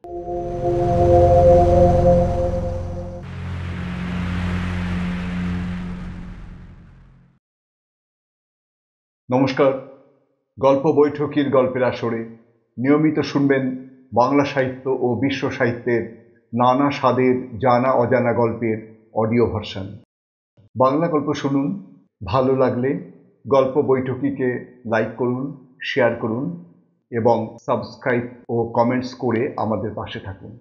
নমস্কার, গল্প বৈঠকির গল্পের আসরে নিয়মিত শুনবেন বাংলা সাহিত্য ও বিশ্ব সাহিত্যের নানা স্বাদের জানা অজানা গল্পের অডিও ভার্সন। বাংলা গল্প শুনুন, ভালো লাগলে গল্প বৈঠকিকে লাইক করুন, শেয়ার করুন এবং সাবস্ক্রাইব ও কমেন্টস করে আমাদের পাশে থাকুন।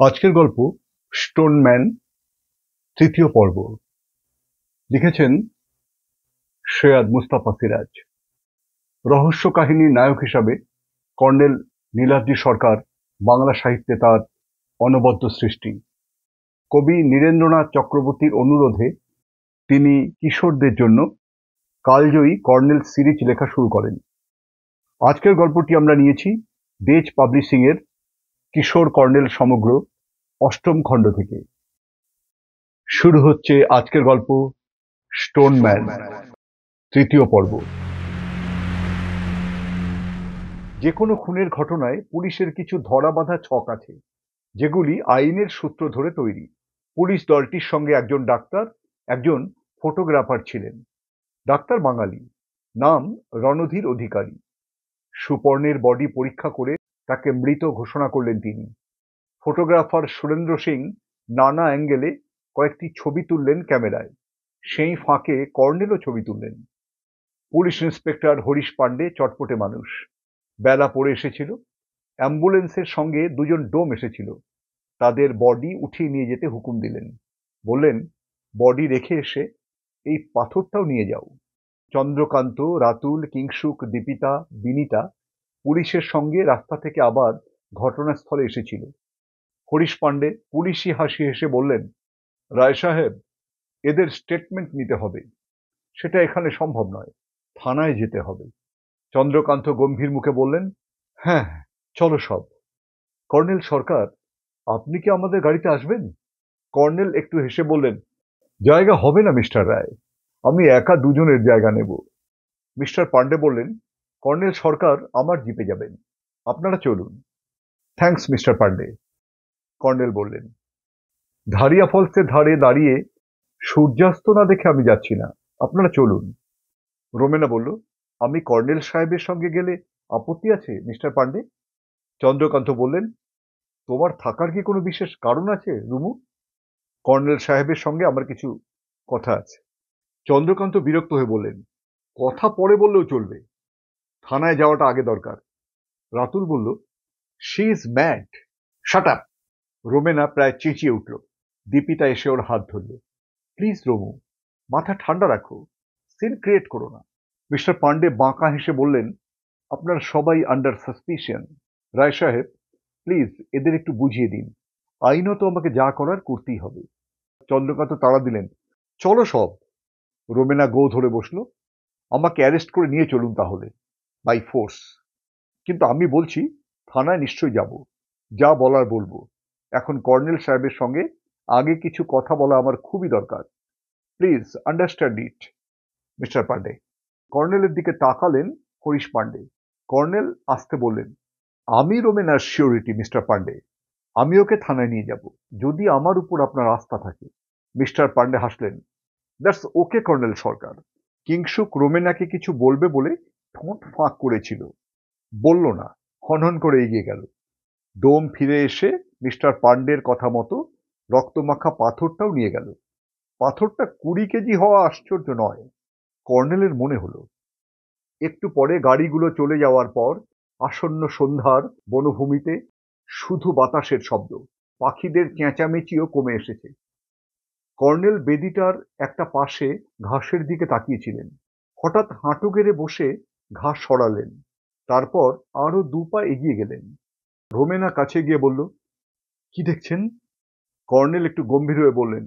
আজকের গল্প স্টোনম্যান, তৃতীয় পর্ব। লিখেছেন সৈয়দ মুস্তাফা সিরাজ। রহস্য কাহিনীর নায়ক হিসাবে কর্নেল নীলাদ্রি সরকার বাংলা সাহিত্যে তার অনবদ্য সৃষ্টি। কবি নীরেন্দ্রনাথ চক্রবর্তীর অনুরোধে তিনি কিশোরদের জন্য কালজয়ী কর্নেল সিরিজ লেখা শুরু করেন। আজকের গল্পটি আমরা নিয়েছি দেজ পাবলিশিং এর কিশোর কর্নেল সমগ্র অষ্টম খণ্ড থেকে। শুরু হচ্ছে আজকের গল্প স্টোনম্যান, তৃতীয় পর্ব। যে কোনো খুনের ঘটনায় পুলিশের কিছু ধরাবাঁধা ছক আছে, যেগুলি আইনের সূত্র ধরে তৈরি। পুলিশ দলটির সঙ্গে একজন ডাক্তার, একজন ফটোগ্রাফার ছিলেন। ডাক্তার বাঙালি, নাম রণধীর অধিকারী। সুপর্ণের বডি পরীক্ষা করে তাকে মৃত ঘোষণা করলেন তিনি। ফটোগ্রাফার সুরেন্দ্র সিং নানা অ্যাঙ্গেলে কয়েকটি ছবি তুললেন ক্যামেরায়। সেই ফাঁকে কর্নেলও ছবি তুললেন। পুলিশ ইন্সপেক্টর হরিশ পাণ্ডে চটপটে মানুষ। বেলা পড়ে এসেছিল। অ্যাম্বুলেন্সের সঙ্গে দুজন ডোম এসেছিল। তাদের বডি উঠিয়ে নিয়ে যেতে হুকুম দিলেন। বললেন, বডি রেখে এসে এই পাথরটাও নিয়ে যাও। চন্দ্রকান্ত, রাতুল, কিংসুক, দীপিতা, বিনিতা পুলিশের সঙ্গে রাস্তা থেকে আবার ঘটনাস্থলে এসেছিল। হরিশ পাণ্ডে পুলিশি হাসি হেসে বললেন, রায় সাহেব, এদের স্টেটমেন্ট নিতে হবে। সেটা এখানে সম্ভব নয়, থানায় যেতে হবে। চন্দ্রকান্ত গম্ভীর মুখে বললেন, হ্যাঁ, চলো সব। কর্নেল সরকার, আপনি কি আমাদের গাড়িতে আসবেন? কর্নেল একটু হেসে বললেন, জায়গা হবে না মিস্টার রায়, আমি একা দুজনের জায়গা নেব। মিস্টার পাণ্ডে বললেন, কর্নেল সরকার আমার জিপে যাবেন, আপনারা চলুন। থ্যাঙ্কস মিস্টার পাণ্ডে, কর্নেল বললেন। ধারিয়া ফলসের ধারে দাঁড়িয়ে সূর্যাস্ত না দেখে আমি যাচ্ছি না, আপনারা চলুন। রোমেনা বলল, আমি কর্নেল সাহেবের সঙ্গে গেলে আপত্তি আছে মিস্টার পাণ্ডে? চন্দ্রকান্ত বললেন, তোমার থাকার কি কোনো বিশেষ কারণ আছে রুমু? কর্নেল সাহেবের সঙ্গে আমার কিছু কথা আছে। চন্দ্রকান্ত বিরক্ত হয়ে বললেন, কথা পরে বললেও চলবে, থানায় যাওয়াটা আগে দরকার। রাতুল বলল, she is mad. Shut up. Romena প্রায় চেঁচিয়ে উঠল। দীপিতা এসে ওর হাত ধরল। প্লিজ রোমু, মাথা ঠান্ডা রাখো, সিন ক্রিয়েট করো না। মিস্টার পাণ্ডে বাঁকা হেসে বললেন, আপনারা সবাই আন্ডার সাসপিশন। রায় সাহেব, প্লিজ এদের একটু বুঝিয়ে দিন, আইনত আমাকে যা করার করতেই হবে। চন্দ্রকান্ত তাড়া দিলেন, চলো সব। রোমেনা গো ধরে বসলো। আমাকে অ্যারেস্ট করে নিয়ে চলুন তাহলে, বাই ফোর্স। কিন্তু আমি বলছি, থানায় নিশ্চয়ই যাব, যা বলার বলবো। এখন কর্নেল সাহেবের সঙ্গে আগে কিছু কথা বলা আমার খুবই দরকার। Please understand it mister Pandey. কর্নেলের দিকে তাকালেন হরিশ পাণ্ডে। কর্নেল আসতে বললেন, আমি রোমেনার সিওরিটি মিস্টার পাণ্ডে, আমি ওকে থানায় নিয়ে যাব, যদি আমার উপর আপনার আস্থা থাকে। মিস্টার পাণ্ডে হাসলেন, দ্যাটস ওকে কর্নেল সরকার। কিংসুক রোমেনাকে কিছু বলবে বলে ঠোঁট ফাঁক করেছিল, বলল না, হনহন করে এগিয়ে গেল। ডোম ফিরে এসে মিস্টার পাণ্ডের কথা মতো রক্তমাখা পাথরটাও নিয়ে গেল। পাথরটা 20 কেজি হওয়া আশ্চর্য নয়, কর্নেলের মনে হলো। একটু পরে গাড়িগুলো চলে যাওয়ার পর আসন্ন সন্ধ্যার বনভূমিতে শুধু বাতাসের শব্দ, পাখিদের চেঁচামেচিও কমে এসেছে। কর্নেল বেদিটার একটা পাশে ঘাসের দিকে তাকিয়েছিলেন। হঠাৎ হাঁটু গেড়ে বসে ঘাস সরালেন, তারপর আরো 2 পা এগিয়ে গেলেন। রোমেনা কাছে গিয়ে বলল, কি দেখছেন? কর্নেল একটু গম্ভীর হয়ে বললেন,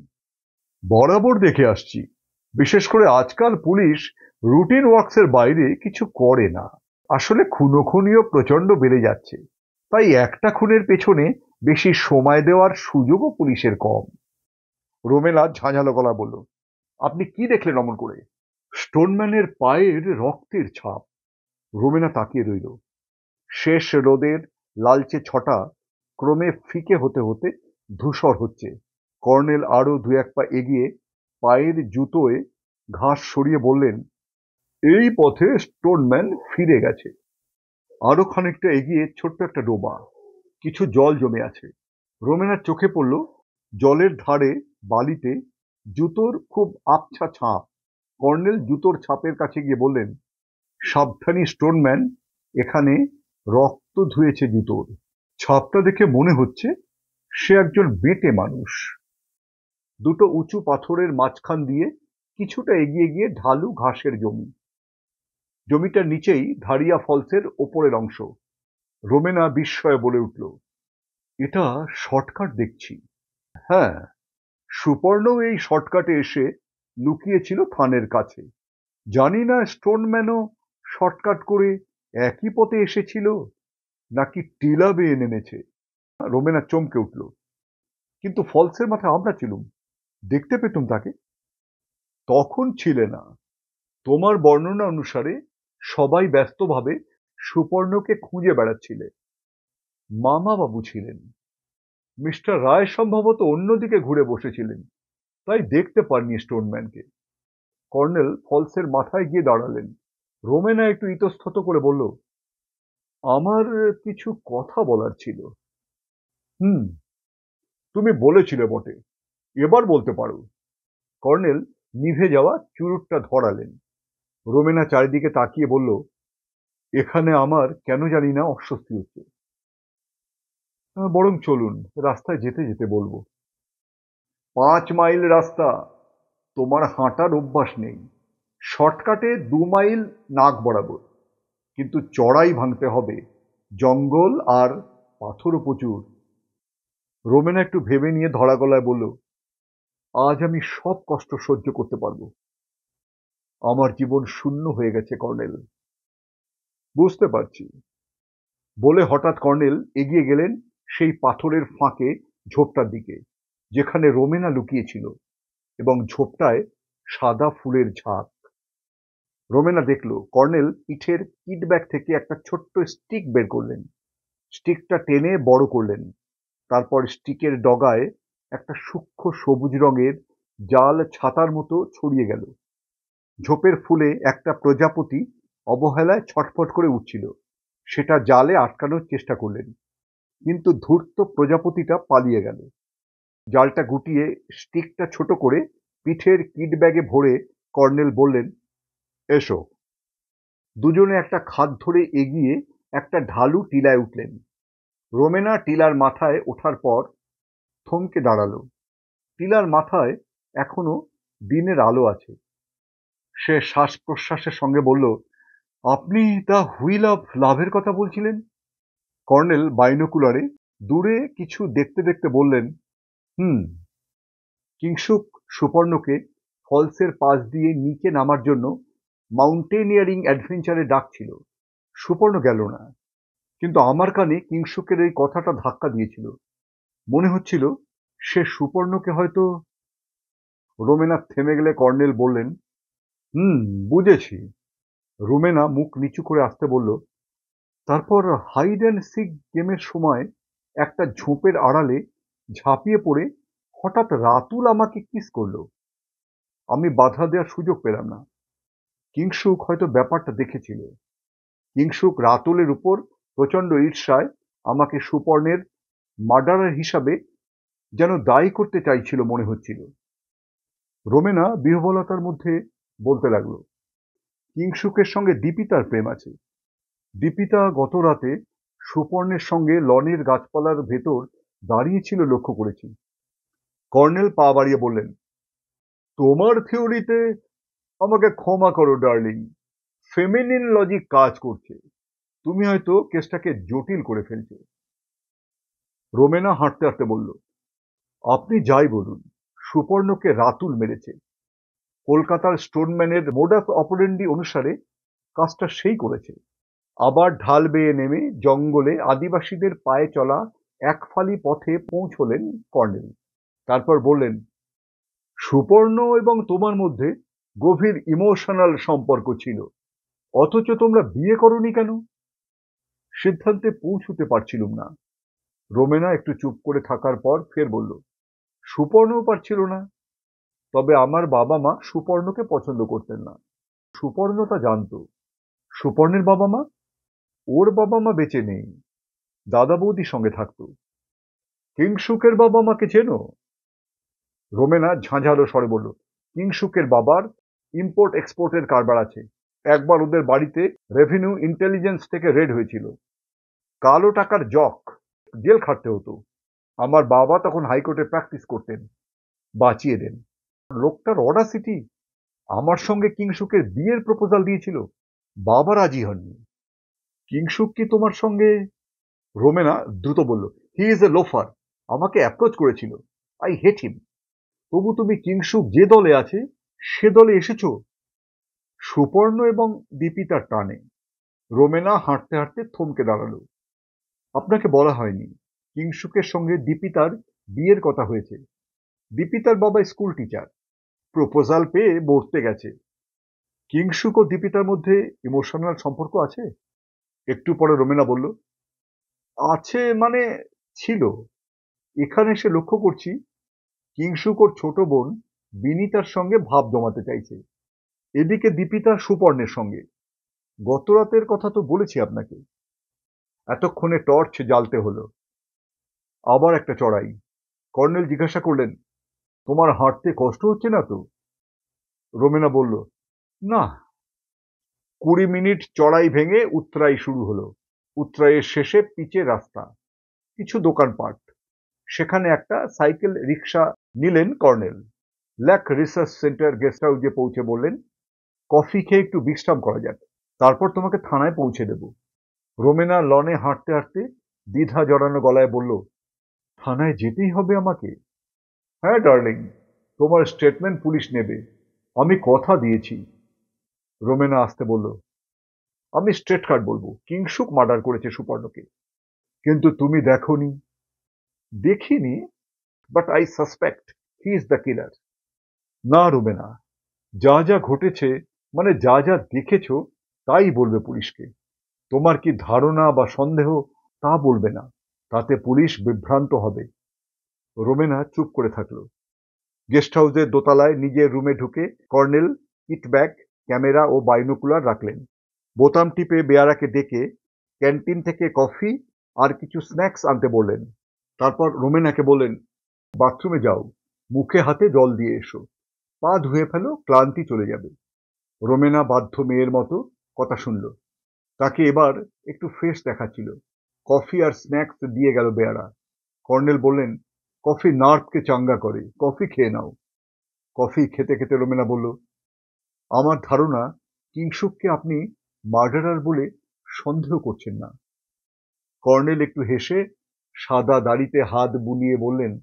বরাবর দেখে আসছি, বিশেষ করে আজকাল পুলিশ রুটিন ওয়ার্কসের বাইরে কিছু করে না। আসলে খুনোখুনিও প্রচন্ড বেড়ে যাচ্ছে, তাই একটা খুনের পেছনে বেশি সময় দেওয়ার সুযোগও পুলিশের কম। রোমেলা ঝাঁঝালো গলা বলল, আপনি কি দেখলেন অমন করে? স্টোনম্যানের পায়ের রক্তের ছাপ। রোমেনা তাকিয়ে রইল। শেষ রোদের লালচে ছটা ক্রমে ফিকে হতে হতে ধূসর হচ্ছে। কর্নেল আরো দু এক পা এগিয়ে পায়ের জুতোয় ঘাস সরিয়ে বললেন, এই পথে স্টোনম্যান ফিরে গেছে। আরো খানিকটা এগিয়ে ছোট্ট একটা ডোবা, কিছু জল জমে আছে। রোমেনার চোখে পড়ল জলের ধারে বালিতে জুতোর খুব আবছা ছাপ। কর্নেল জুতোর ছাপের কাছে গিয়ে বললেন, সাবধানী স্টোনম্যান, এখানে রক্ত ধুয়েছে জুতোর। ছাপটা দেখে মনে হচ্ছে সে একজন বেঁটে মানুষ। দুটো উঁচু পাথরের মাঝখান দিয়ে কিছুটা এগিয়ে গিয়ে ঢালু ঘাসের জমি। জমিটার নিচেই ধারিয়া ফলসের ওপরের অংশ। রোমেনা বিস্ময়ে বলে উঠল, এটা শর্টকাট দেখছি। হ্যাঁ, সুপর্ণ এই শর্টকাটে এসে লুকিয়েছিল থানের কাছে। জানি না স্টোনম্যানও শর্টকাট করে একই পথে এসেছিল নাকি টিলা বেয়ে নেমেছে। রোমেনা চমকে উঠল, কিন্তু ফলসের মাথায় আমরা ছিলুম, দেখতে পেতুম তাকে। তখন ছিলে না। তোমার বর্ণনা অনুসারে সবাই ব্যস্তভাবে সুপর্ণকে খুঁজে বেড়াচ্ছিলে। মামা বাবু ছিলেন, মিস্টার রায় সম্ভবত অন্যদিকে ঘুরে বসেছিলেন, তাই দেখতে পাননি স্টোনম্যানকে। কর্নেল ফলসের মাথায় গিয়ে দাঁড়ালেন। রোমেনা একটু ইতস্তত করে বলল, আমার কিছু কথা বলার ছিল। হুম, তুমি বলেছিলে বটে, এবার বলতে পারো। কর্নেল নিভে যাওয়া চুরুটটা ধরালেন। রোমেনা চারিদিকে তাকিয়ে বলল, এখানে আমার কেন জানি না অস্বস্তি হচ্ছে। বরং চলুন, রাস্তায় যেতে যেতে বলবো। 5 মাইল রাস্তা, তোমার হাঁটার অভ্যাস নেই। শর্টকাটে 2 মাইল নাক বরাবর, কিন্তু চড়াই ভাঙতে হবে, জঙ্গল আর পাথরও প্রচুর। রোমেনা একটু ভেবে নিয়ে ধরা গলায় বলল, আজ আমি সব কষ্ট সহ্য করতে পারবো। আমার জীবন শূন্য হয়ে গেছে কর্নেল। বুঝতে পারছি। বলে হঠাৎ কর্নেল এগিয়ে গেলেন সেই পাথরের ফাঁকে ঝোপটার দিকে, যেখানে রোমেনা লুকিয়েছিল, এবং ঝোপটায় সাদা ফুলের ঝাঁক। রোমেনা দেখল কর্নেল পিঠের কিট ব্যাগ থেকে একটা ছোট্ট স্টিক বের করলেন। স্টিকটা টেনে বড় করলেন। তারপর স্টিকের ডগায় একটা সূক্ষ্ম সবুজ রঙের জাল ছাতার মতো ছড়িয়ে গেল। ঝোপের ফুলে একটা প্রজাপতি অবহেলায় ছটফট করে উঠছিল। সেটা জালে আটকানোর চেষ্টা করলেন, কিন্তু ধূর্ত প্রজাপতিটা পালিয়ে গেল। জালটা গুটিয়ে স্টিকটা ছোট করে পিঠের কিট ব্যাগে ভরে কর্নেল বললেন, এসো। দুজনে একটা খাদ ধরে এগিয়ে একটা ঢালু টিলায় উঠলেন। রোমেনা টিলার মাথায় ওঠার পর থমকে দাঁড়ালো। টিলার মাথায় এখনো দিনের আলো আছে। সে শ্বাস প্রশ্বাসের সঙ্গে বলল, আপনি দ্য হুইল অফ লাভের কথা বলছিলেন? কর্নেল বাইনোকুলারে দূরে কিছু দেখতে দেখতে বললেন, হুম। কিংসুক সুপর্ণকে ফলসের পাশ দিয়ে নিচে নামার জন্য মাউন্টেনিয়ারিং অ্যাডভেঞ্চারে ডাকছিল। সুপর্ণ গেল না, কিন্তু আমার কানে কিংসুকের এই কথাটা ধাক্কা দিয়েছিল। মনে হচ্ছিল সে সুপর্ণকে হয়তো। রোমেনা থেমে গেলে কর্নেল বললেন, হুম, বুঝেছি। রোমেনা মুখ নিচু করে আসতে বলল, তারপর হাইড অ্যান্ড সিক গেমের সময় একটা ঝোপের আড়ালে ঝাঁপিয়ে পড়ে হঠাৎ রাতুল আমাকে কিস করলো। আমি বাধা দেওয়ার সুযোগ পেলাম না। কিংসুক হয়তো ব্যাপারটা দেখেছিল। কিংসুক রাতুলের উপর প্রচন্ড ঈর্ষায় আমাকে সুপর্ণের মার্ডারার হিসাবে যেন দায়ী করতে চাইছিল মনে হচ্ছিল। রোমেনা বিহ্বলতার মধ্যে বলতে লাগলো, কিংসুকের সঙ্গে দীপিতার প্রেম আছে। দীপিতা গত রাতে সুপর্ণের সঙ্গে লনের গাছপালার ভেতর দাঁড়িয়ে ছিল লক্ষ্য করেছি। কর্নেল পা বাড়িয়ে বললেন, তোমার থিওরিতে আমাকে ক্ষমা করো ডার্লিং, ফেমিনিন লজিক কাজ করছে। তুমি হয়তো কেসটাকে জটিল করে ফেলছো। রোমেনা হাঁটতে হাঁটতে বলল, আপনি যাই বলুন, সুপর্ণকে রাতুল মেরেছে। কলকাতার স্টোনম্যানের মোডাস অপারেন্ডি অনুসারে কাজটা সেই করেছে। আবার ঢাল বেয়ে নেমে জঙ্গলে আদিবাসীদের পায়ে চলা একফালি পথে পৌঁছলেন কর্নেল। তারপর বললেন, সুপর্ণ এবং তোমার মধ্যে গভীর ইমোশনাল সম্পর্ক ছিল, অথচ তোমরা বিয়ে করনি কেন? সিদ্ধান্তে পৌঁছতে পারছিলুম না। রোমেনা একটু চুপ করে থাকার পর ফের বলল, সুপর্ণও পারছিল না। তবে আমার বাবা মা সুপর্ণকে পছন্দ করতেন না। সুপর্ণ তা জানত। সুপর্ণের বাবা মা? ওর বাবা মা বেঁচে নেই, দাদা বৌদির সঙ্গে থাকতো। কিংসুকের বাবা মাকে চেনো? রোমেনা ঝাঁঝালো স্বরে বলল, কিংসুকের বাবার ইম্পোর্ট এক্সপোর্টের কারবার আছে। একবার ওদের বাড়িতে রেভিনিউ ইন্টেলিজেন্স থেকে রেড হয়েছিল। কালো টাকার জক, জেল খাটতে হতো। আমার বাবা তখন হাইকোর্টে প্র্যাকটিস করতেন। বাঁচিয়ে দেন। লোকটার অডাসিটি! আমার সঙ্গে কিংসুকের বিয়ের প্রপোজাল দিয়েছিল। বাবা রাজি হননি। কিংসুক কি তোমার সঙ্গে? রোমেনা দ্রুত বলল, হি ইজ এ লোফার। আমাকে অ্যাপ্রোচ করেছিল। আই হেট হিম। তবু তুমি কিংসুক যে দলে আছে সে দলে এসেছো? সুপর্ণ এবং দীপিতার টানে। রোমেনা হাঁটতে হাঁটতে থমকে দাঁড়ালো। আপনাকে বলা হয়নি, কিংসুকের সঙ্গে দীপিতার বিয়ের কথা হয়েছে। দীপিতার বাবা স্কুল টিচার। প্রপোজাল পেয়ে মরতে গেছে। কিংসুক ও দীপিতার মধ্যে ইমোশনাল সম্পর্ক আছে? একটু পরে রোমেনা বলল, আছে মানে ছিল। এখানে এসে লক্ষ্য করছি কিংসুক ওর ছোট বোন বিনিতার সঙ্গে ভাব জমাতে চাইছে। এদিকে দীপিতা সুপর্ণের সঙ্গে। গত রাতের কথা তো বলেছি আপনাকে। এতক্ষণে টর্চ জ্বালতে হলো। আবার একটা চড়াই। কর্নেল জিজ্ঞাসা করলেন, তোমার হাঁটতে কষ্ট হচ্ছে না তো? রোমেনা বলল, না। 20 মিনিট চড়াই ভেঙে উতরাই শুরু হলো। উতরাইয়ের শেষে পিচের রাস্তা, কিছু দোকানপাট। সেখানে একটা সাইকেল রিক্সা নিলেন কর্নেল। ল্যাক রিসার্চ সেন্টার গেস্ট হাউসে পৌঁছে বললেন, কফি খেয়ে একটু বিশ্রাম করা যাক, তারপর তোমাকে থানায় পৌঁছে দেব। রোমেনা লনে হাঁটতে হাঁটতে দ্বিধা জড়ানো গলায় বলল, থানায় যেতেই হবে আমাকে? হ্যাঁ ডার্লিং, তোমার স্টেটমেন্ট পুলিশ নেবে, আমি কথা দিয়েছি। রোমেনা আসতে বলল, আমি স্ট্রেট কাট বলবো, কিংসুক মার্ডার করেছে সুপর্ণকে। কিন্তু তুমি দেখোনি। দেখিনি, but I suspect he is the killer. না রোমেনা, যা যা ঘটেছে, মানে যা যা দেখেছো, তাই বলবে পুলিশকে। তোমার কি ধারণা বা সন্দেহ তা বলবে না, তাতে পুলিশ বিভ্রান্ত হবে। রোমেনা চুপ করে থাকলো। গেস্ট হাউসের দোতলায় নিজের রুমে ঢুকে কর্নেল কিট ব্যাগ, ক্যামেরা ও বাইনোকুলার রাখলেন। বোতাম টিপে বেয়ারাকে ডেকে ক্যান্টিন থেকে কফি আর কিছু স্ন্যাক্স আনতে বললেন। তারপর রোমেনাকে বললেন, বাথরুমে যাও, মুখে হাতে জল দিয়ে এসো, পা ধুয়ে ফেলো, ক্লান্তি চলে যাবে। রোমেনা বাধ্য মেয়ের মতো কথা শুনল। তাকে এবার একটু ফ্রেশ দেখাচ্ছিল। কফি আর স্ন্যাক্স দিয়ে গেল বেয়ারা। কর্নেল বললেন, কফি নার্ভকে চাঙ্গা করে, কফি খেয়ে নাও। কফি খেতে খেতে রোমেনা বলল, আমার ধারণা কিংসুককে আপনি মার্ডারার বলে সন্দেহ করছেন না। কর্নেল একটু হেসে সাদা দাড়িতে হাত বুলিয়ে বললেন,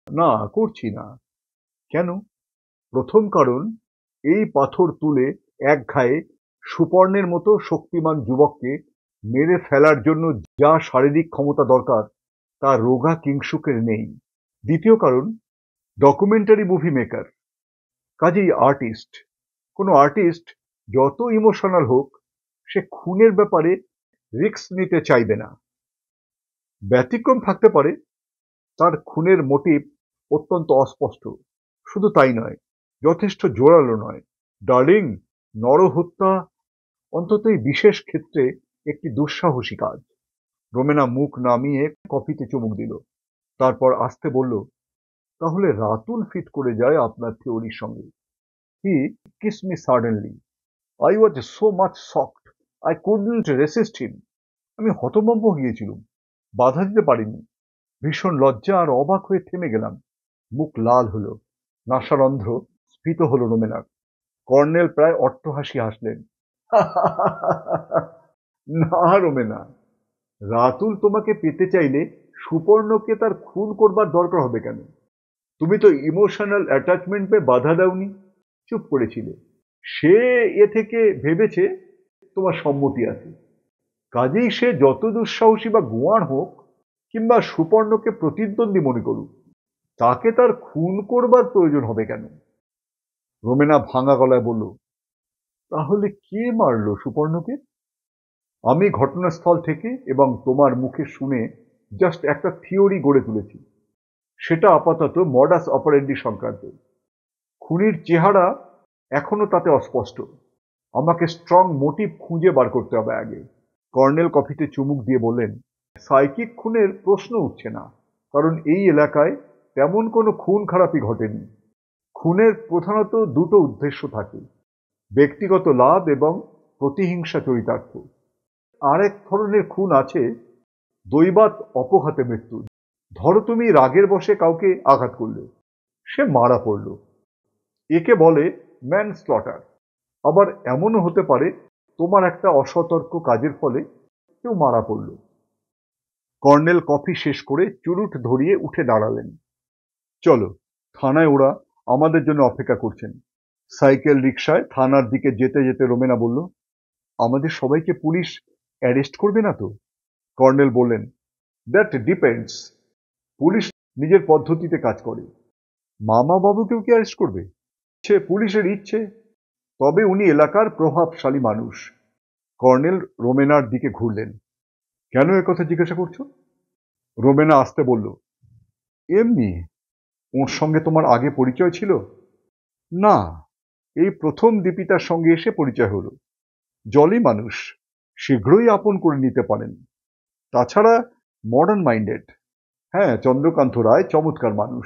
না, করছি না। কেন? প্রথম কারণ, এই পাথর তুলে এক ঘায়ে সুপর্ণের মতো শক্তিমান যুবককে মেরে ফেলার জন্য যা শারীরিক ক্ষমতা দরকার তা রোগা কিংসুকের নেই। দ্বিতীয় কারণ, ডকুমেন্টারি মুভি মেকার, কাজেই আর্টিস্ট। কোনো আর্টিস্ট যত ইমোশনাল হোক, সে খুনের ব্যাপারে রিস্ক নিতে চাইবে না। ব্যতিক্রম থাকতে পারে, তার খুনের মোটিভ অত্যন্ত অস্পষ্ট। শুধু তাই নয়, যথেষ্ট জোরালো নয়। ডার্লিং, নরহত্যা অন্তত এই বিশেষ ক্ষেত্রে একটি দুঃসাহসী কাজ। রোমেনা মুখ নামিয়ে কফিতে চুমুক দিল। তারপর আস্তে বলল, তাহলে রাতুল ফিট করে যায় আপনার থিওরির সঙ্গে। He kissed me suddenly. I was so much shocked, I couldn't resist him. আমি হতভম্ব হয়েছিলাম, বাধা দিতে পারিনি। ভীষণ লজ্জা আর অবাক হয়ে থেমে গেলাম। মুখ লাল হলো, নাসারন্ধ্র স্ফীত হলো রোমেনার। কর্নেল প্রায় অট্টহাসি হাসলেন। না রোমেনা, রাতুল তোমাকে পেতে চাইলে সুপর্ণকে তার খুন করবার দরকার হবে কেন? তুমি তো ইমোশনাল অ্যাটাচমেন্ট পেয়ে বাধা দাওনি, চুপ করেছিলে। সে এ থেকে ভেবেছে তোমার সম্মতি আছে। কাজেই সে যত দুঃসাহসী বা গোয়ার হোক, কিংবা সুপর্ণকে প্রতিদ্বন্দ্বী মনে করুক, তাকে তার খুন করবার প্রয়োজন হবে কেন? রোমেনা ভাঙা গলায় বলল, তাহলে কে মারলো সুপর্ণকে? আমি ঘটনাস্থল থেকে এবং তোমার মুখে শুনে জাস্ট একটা থিওরি গড়ে তুলেছি। সেটা আপাতত মডাস অপারেন্ডি সংক্রান্ত। খুনির চেহারা এখনো তাতে অস্পষ্ট। আমাকে স্ট্রং মোটিভ খুঁজে বার করতে হবে আগে। কর্নেল কফিতে চুমুক দিয়ে বললেন, সাইকিক খুনের প্রশ্ন উঠছে না, কারণ এই এলাকায় তেমন কোনো খুন খারাপই ঘটেনি। খুনের প্রধানত দুটো উদ্দেশ্য থাকে, ব্যক্তিগত লাভ এবং প্রতিহিংসা চরিতার্থ। আরেক ধরনের খুন আছে, দৈবাৎ অপঘাতে মৃত্যু। ধরো তুমি রাগের বশে কাউকে আঘাত করলে, সে মারা পড়ল, একে বলে ম্যানস্লটার। আবার এমনও হতে পারে তোমার একটা অসতর্ক কাজের ফলে কেউ মারা পড়ল। কর্নেল কফি শেষ করে চুরুট ধরিয়ে উঠে দাঁড়ালেন। চলো, থানায় ওরা আমাদের জন্য অপেক্ষা করছেন। সাইকেল রিকশায় থানার দিকে যেতে যেতে রোমেনা বলল, আমাদের সবাইকে পুলিশ অ্যারেস্ট করবে না তো? কর্নেল বললেন, দ্যাট ডিপেন্ডস। পুলিশ নিজের পদ্ধতিতে কাজ করে। মামা বাবুকেও কি অ্যারেস্ট করবে? সে পুলিশের ইচ্ছে, তবে উনি এলাকার প্রভাবশালী মানুষ। কর্নেল রোমেনার দিকে ঘুরলেন। কেন একথা জিজ্ঞাসা করছো? রোমেনা আসতে বলল, এমনি। ওর সঙ্গে তোমার আগে পরিচয় ছিল? না, এই প্রথম দীপিতার সঙ্গে এসে পরিচয় হলো। জলি মানুষ, শীঘ্রই আপন করে নিতে পারেন। তাছাড়া মডার্ন মাইন্ডেড। হ্যাঁ, চন্দ্রকান্ত রায় চমৎকার মানুষ,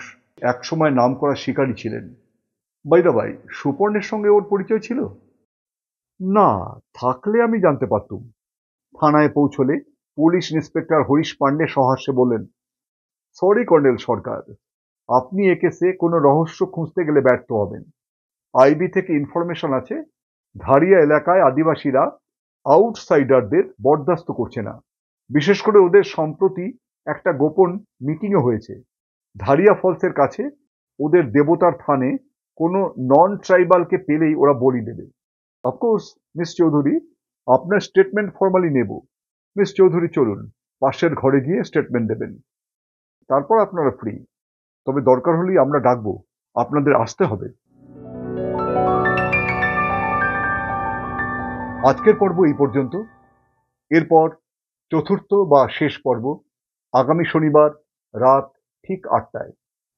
একসময় নাম করা শিকারী ছিলেন। বাই দা বাই, সুপর্ণের সঙ্গে ওর পরিচয় ছিল? না, থাকলে আমি জানতে পারতুম। থানায় পৌঁছলে পুলিশ ইন্সপেক্টর হরিশ পান্ডে সহাস্যে বললেন, সরি কর্নেল সরকার, আপনি এ কেসে কোনো রহস্য খুঁজতে গেলে ব্যর্থ হবেন। আইবি থেকে ইনফরমেশন আছে, ধারিয়া এলাকায় আদিবাসীরা আউটসাইডারদের বরদাস্ত করছে না। বিশেষ করে ওদের সম্প্রতি একটা গোপন মিটিংও হয়েছে। ধারিয়া ফলসের কাছে ওদের দেবতার থানে কোনো নন ট্রাইবালকে পেলেই ওরা বলি দেবে। অফকোর্স মিস চৌধুরী, আপনার স্টেটমেন্ট ফর্মালি নেব। মিস চৌধুরী চলুন, পাশের ঘরে গিয়ে স্টেটমেন্ট দেবেন, তারপর আপনারা ফ্রি। তবে দরকার হলেই আমরা ডাকবো, আপনাদের আসতে হবে। আজকের পর্ব এই পর্যন্ত। এরপর চতুর্থ বা শেষ পর্ব আগামী শনিবার রাত ঠিক ৮টায়।